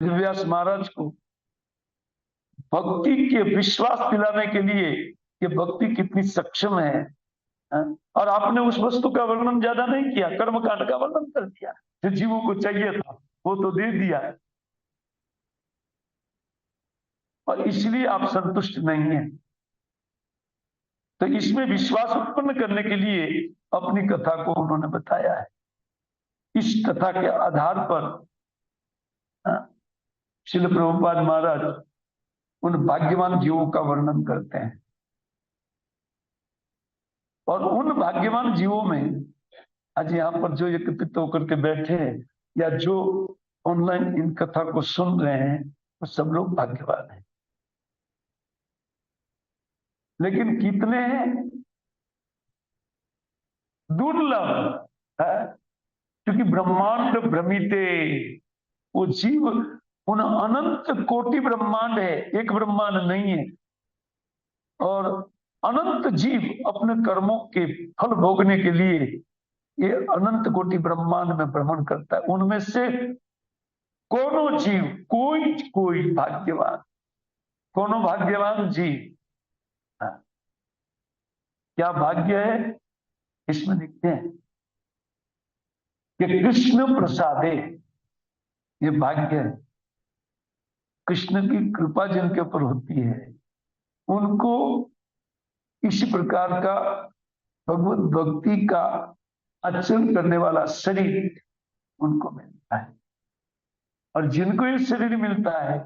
व्यास महाराज को भक्ति के विश्वास दिलाने के लिए कि भक्ति कितनी सक्षम है। हाँ? और आपने उस वस्तु का वर्णन ज्यादा नहीं किया, कर्मकांड का वर्णन कर दिया। जो जीवों को चाहिए था वो तो दे दिया है, और इसलिए आप संतुष्ट नहीं हैं। तो इसमें विश्वास उत्पन्न करने के लिए अपनी कथा को उन्होंने बताया है। इस कथा के आधार पर श्रील प्रभुपाद महाराज उन भाग्यवान जीवों का वर्णन करते हैं, और उन भाग्यवान जीवों में आज यहाँ पर जो एकत्रित होकर के बैठे हैं या जो ऑनलाइन इन कथा को सुन रहे हैं, वो सब लोग भाग्यवान हैं। लेकिन कितने हैं? दुर्लभ है, क्योंकि ब्रह्मांड भ्रमिते, वो जीव उन अनंत कोटि ब्रह्मांड है, एक ब्रह्मांड नहीं है। और अनंत जीव अपने कर्मों के फल भोगने के लिए ये अनंत कोटि ब्रह्मांड में भ्रमण करता है। उनमें से कोनो जीव, कोई कोई भाग्यवान, कोनो भाग्यवान जीव। हाँ, क्या भाग्य है? इसमें लिखते हैं कि कृष्ण प्रसादे, ये भाग्य है। कृष्ण की कृपा जिनके ऊपर होती है उनको इसी प्रकार का भगवत भक्ति का आचरण करने वाला शरीर उनको मिलता है। और जिनको ये शरीर मिलता है,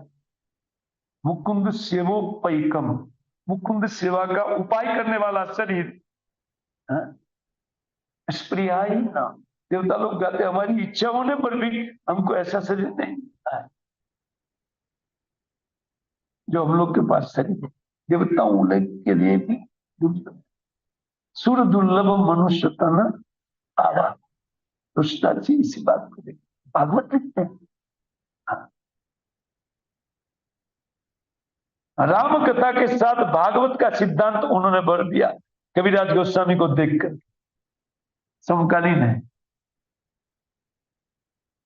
मुकुंद सेवोपैकम, मुकुंद सेवा का उपाय करने वाला शरीर, स्प्रियाही ना। देवता लोग कहते हमारी इच्छा होने पर भी हमको ऐसा शरीर नहीं मिलता है जो हम लोग के पास शरीर है। देवताओं के लिए भी दुर्लभ, सुर दुर्लभ मनुष्य तन आवा। दुष्टाची इसी बात को देखते, भागवत लिखते हैं। हाँ। राम कथा के साथ भागवत का सिद्धांत उन्होंने भर दिया कविराज गोस्वामी को देखकर, समकालीन है।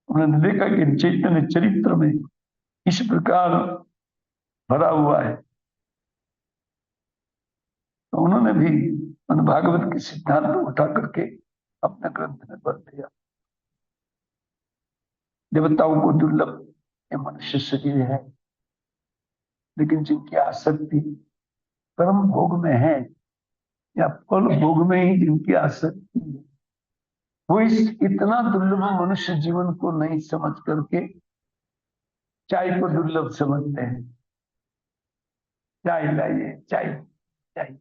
उन्होंने देखा कि चैतन्य चरित्र में इस प्रकार भरा हुआ है, तो उन्होंने भी उन भागवत के सिद्धांत उठा करके अपने ग्रंथ में भर दिया। देवताओं को दुर्लभ ये मनुष्य शरीर है, लेकिन जिनकी आसक्ति कर्म भोग में है या फल भोग में ही जिनकी आसक्ति है, वो इस इतना दुर्लभ मनुष्य जीवन को नहीं समझ करके चाय को दुर्लभ समझते हैं। चाय लाइए, चाय चाय,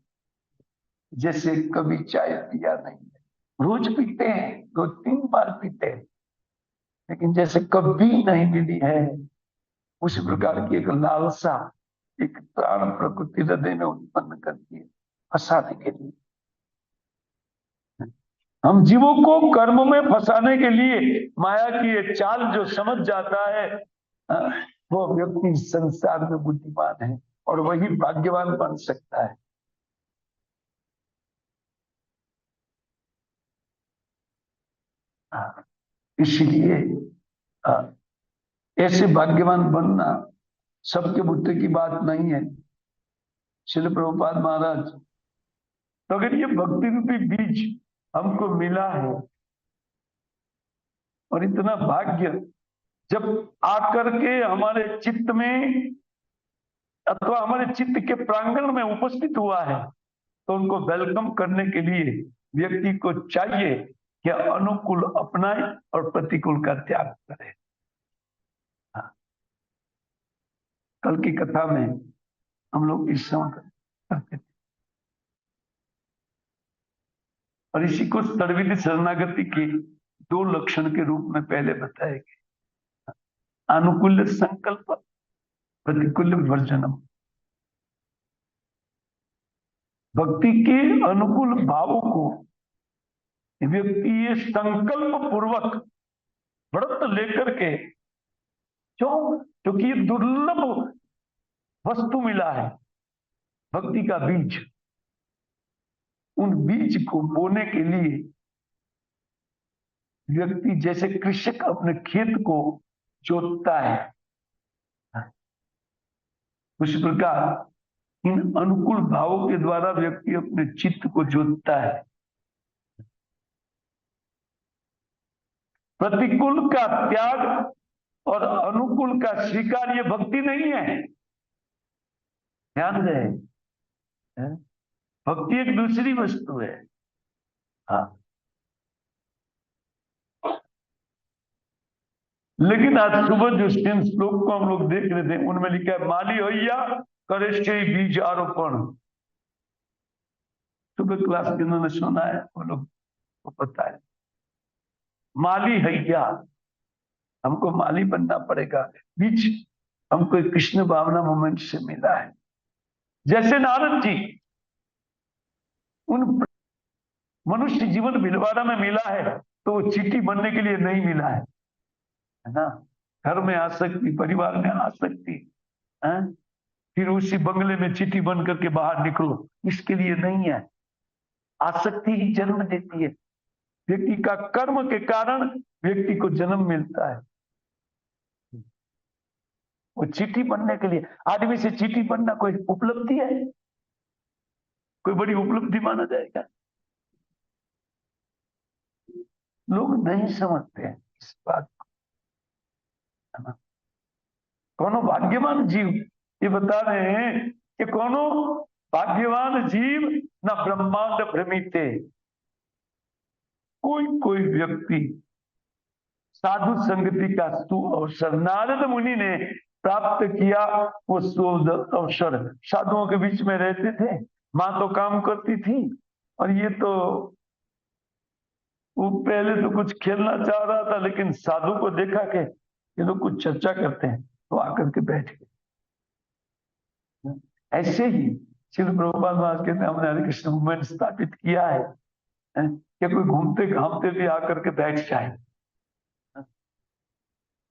जैसे कभी चाय पिया नहीं है। रोज पीते हैं, 2-3 बार पीते हैं, लेकिन जैसे कभी नहीं मिली है, उसी प्रकार की एक लालसा एक प्राण प्रकृति हृदय में उत्पन्न करती है फंसाने के लिए। हम जीवों को कर्म में फंसाने के लिए माया की ये चाल जो समझ जाता है, वो व्यक्ति संसार में बुद्धिमान है और वही भाग्यवान बन सकता है। इसलिए ऐसे भाग्यवान बनना सबके बुद्धि की बात नहीं है। श्रील प्रभुपाद महाराज, तो अगर ये भक्ति रूपी बीज हमको मिला है और इतना भाग्य जब आकर के हमारे चित्त में अथवा हमारे चित्त के प्रांगण में उपस्थित हुआ है, तो उनको वेलकम करने के लिए व्यक्ति को चाहिए कि अनुकूल अपनाए और प्रतिकूल का त्याग करे। हाँ। कल की कथा में हम लोग इस समय करते थे, और इसी को सर्वविधि शरणागति के 2 लक्षण के रूप में पहले बताया गया। अनुकूल संकल्प, प्रतिकूल वर्जनम। भक्ति के अनुकूल भावों को व्यक्ति ये संकल्प पूर्वक व्रत लेकर के, क्यों? क्योंकि ये दुर्लभ वस्तु मिला है, भक्ति का बीज। उन बीज को बोने के लिए व्यक्ति जैसे कृषक अपने खेत को जोतता है, उसी प्रकार इन अनुकूल भावों के द्वारा व्यक्ति अपने चित्त को जोतता है। प्रतिकूल का त्याग और अनुकूल का स्वीकार ये भक्ति नहीं है, ध्यान रहे। भक्ति एक दूसरी वस्तु है। हाँ, लेकिन आज सुबह जो 3 श्लोक को हम लोग देख रहे थे उनमें लिखा है माली होइया करेश्चै बीज आरोपण। सुबह क्लास के उन्होंने सुना है, वो लोग को पता है। माली हैया, हमको माली बनना पड़ेगा। बीज हमको कृष्ण भावना मोमेंट से मिला है। जैसे नारद जी उन मनुष्य जीवन भिलवाड़ा में मिला है तो वो चीटी बनने के लिए नहीं मिला है ना। घर में आ सकती, परिवार में आ सकती है, फिर उसी बंगले में चीटी बन करके बाहर निकलो, इसके लिए नहीं है। आसक्ति ही जन्म देती है। व्यक्ति का कर्म के कारण व्यक्ति को जन्म मिलता है। वो चीटी बनने के लिए, आदमी से चीटी बनना कोई उपलब्धि है, कोई बड़ी उपलब्धि माना जाएगा? लोग नहीं समझते हैं इस बात को, है ना। कौनो भाग्यवान जीव, ये बता रहे हैं कि कौनो भाग्यवान जीव न ब्रह्मांड भ्रमिते। कोई कोई व्यक्ति साधु संगति का सु अवसर नारद मुनि ने प्राप्त किया। वो सु अवसर, साधुओं के बीच में रहते थे, माँ तो काम करती थी और ये तो वो पहले तो कुछ खेलना चाह रहा था, लेकिन साधु को देखा कि ये लोग कुछ चर्चा करते हैं तो आकर के बैठ गए। ऐसे ही श्री प्रभुपाद महाराज कहते हैं हमने हरे कृष्ण मूवमेंट स्थापित किया है, कि कोई घूमते घामते भी आकर के बैठ जाए।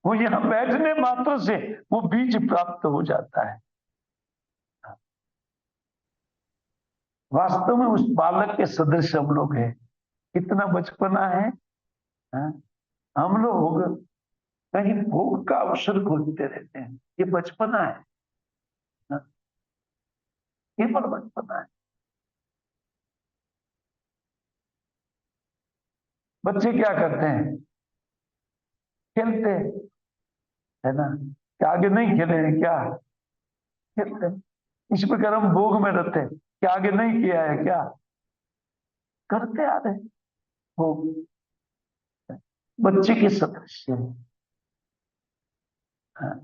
वो यहाँ बैठने मात्र से वो बीज प्राप्त हो जाता है। वास्तव में उस बालक के सदृश हम लोग हैं। कितना बचपना है, हम लोग कहीं भोग का अवसर खोजते रहते हैं। ये बचपना है, केवल बचपना है। बच्चे क्या करते हैं? खेलते है ना। क्या आगे नहीं खेले हैं क्या? खेलते हैं। इस प्रकार हम भोग में रहते हैं, क्या आगे नहीं किया है क्या? करते आ रहे भोग। बच्चे के सदृश है। हाँ।